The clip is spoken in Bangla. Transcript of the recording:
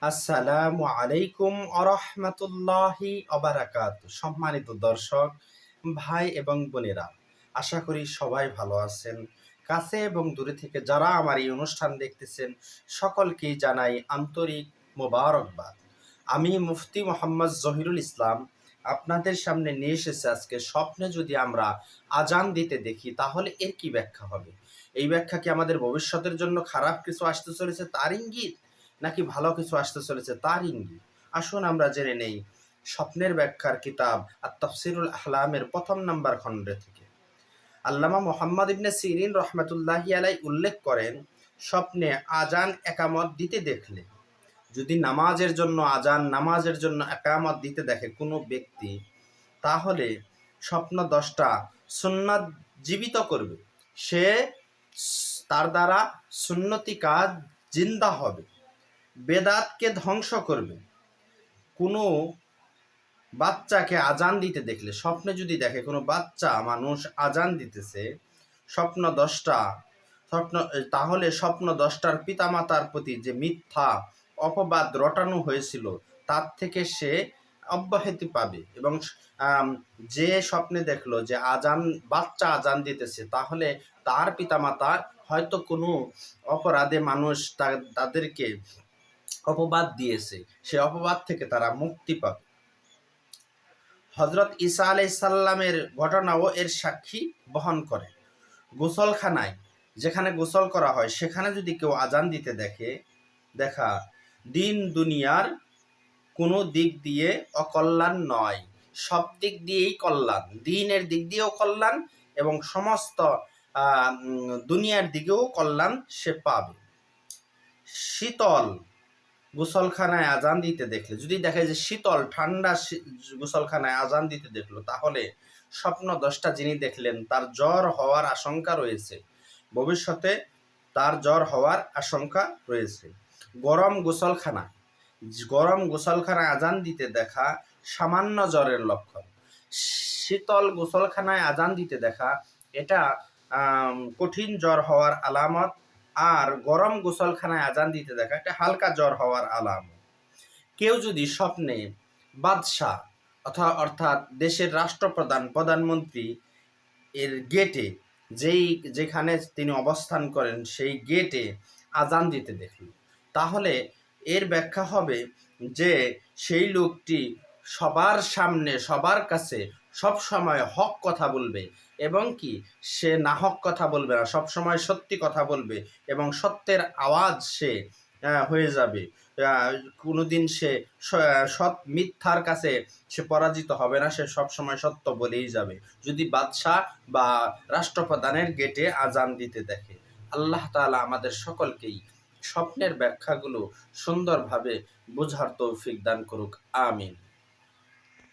আসসালামু আলাইকুম আরহামাতুল্লাহি অবারাকাত। সম্মানিত দর্শক ভাই এবং বোনেরা, আশা করি সবাই ভালো আছেন। কাছে এবং দূরে থেকে যারা আমার এই অনুষ্ঠান দেখতেছেন সকলকেই জানাই আন্তরিক মোবারকবাদ। আমি মুফতি মোহাম্মদ জহিরুল ইসলাম আপনাদের সামনে নিয়ে এসেছি আজকে স্বপ্নে যদি আমরা আজান দিতে দেখি তাহলে এর কি ব্যাখ্যা হবে। এই ব্যাখ্যা কি আমাদের ভবিষ্যতের জন্য খারাপ কিছু আসতে চলেছে তার ইঙ্গিত, নাকি ভালো কিছু আসতে চলেছে তার ইঙ্গিত? আসুন আমরা জেনে নেই স্বপ্নের ব্যাখ্যার কিতাব আত-তাফসীরুল আহলামের প্রথম নাম্বার খণ্ডে থেকে। আল্লামা মুহাম্মদ ইবনে সিরিন রহমাতুল্লাহি আলাইহি উল্লেখ করেন, স্বপ্নে আজান একামত দিতে দেখলে, যদি নামাজের জন্য আজান, নামাজের জন্য একামত দিতে দেখে কোনো ব্যক্তি, তাহলে স্বপ্নদ্রষ্টা সুন্নাত জীবিত করবে। সে তার দ্বারা সুন্নতি কাজ জিন্দা হবে, বেদাতকে ধ্বংস করবে। কোনো বাচ্চাকে আজান দিতে দেখলে, স্বপ্নে যদি দেখে কোনো বাচ্চা মানুষ আজান দিতেছে তাহলে স্বপ্নদ্রষ্টার পিতামাতার প্রতি যে মিথ্যা অপবাদ রটানো হয়েছিল তার থেকে সে অব্যাহতি পাবে। এবং যে স্বপ্নে দেখলো যে বাচ্চা আজান দিতেছে, তাহলে তার পিতামাতা হয়তো কোনো অপরাধে মানুষ তাদেরকে অপবাদ দিয়েছে, সে অপবাদ থেকে তারা মুক্তি পাবে। হযরত ঈসা আলাইহিস সালামের ঘটনাও এর সাক্ষী বহন করে। গোসলখানায় যেখানে গোসল করা হয় সেখানে যদি কেউ আজান দিতে দেখা দিন দুনিয়ার কোনো দিক দিয়ে অকল্যাণ নয়, সব দিক দিয়েই কল্যাণ। দিনের দিক দিয়েও কল্যাণ এবং সমস্ত দুনিয়ার দিকেও কল্যাণ সে পাবে। শীতল গোসলখানায় আজান দিতে দেখলে, যদি দেখে যে শীতল ঠান্ডা গোসলখানায় আজান দিতে দেখলো, তাহলে স্বপ্নদ্রষ্টা যিনি দেখলেন তার জ্বর হওয়ার আশঙ্কা রয়েছে, ভবিষ্যতে তার জ্বর হওয়ার আশঙ্কা রয়েছে। গরম গোসলখানায় আজান দিতে দেখা সামান্য জ্বরের লক্ষণ। শীতল গোসলখানায় আজান দিতে দেখা এটা কঠিন জ্বর হওয়ার আলামত, আর গরম গোসলখানায় আজান দিতে দেখা এটা হালকা জ্বর হওয়ার আলামত। কেউ যদি স্বপ্নে বাদশাহ অর্থাৎ দেশের রাষ্ট্রপ্রধান, প্রধানমন্ত্রী এর গেটে, যেখানে তিনি অবস্থান করেন সেই গেটে আজান দিতে দেখল, তাহলে এর ব্যাখ্যা হবে যে সেই লোকটি সবার সামনে, সবার কাছে সব সময় হক কথা বলবে, এবং কি সে নাহক কথা বলবে না, সব সময় সত্যি কথা বলবে এবং সত্যের আওয়াজ সে হয়ে যাবে। কোনোদিন সে মিথ্যার কাছে সে পরাজিত হবে না, সে সব সময় সত্য বলেই যাবে যদি বাদশাহ বা রাষ্ট্রপ্রধানের গেটে আজান দিতে দেখে। আল্লাহ তাআলা আমাদের সকলকেই স্বপ্নের ব্যাখ্যাগুলো সুন্দরভাবে বোঝার তৌফিক দান করুক। আমিন।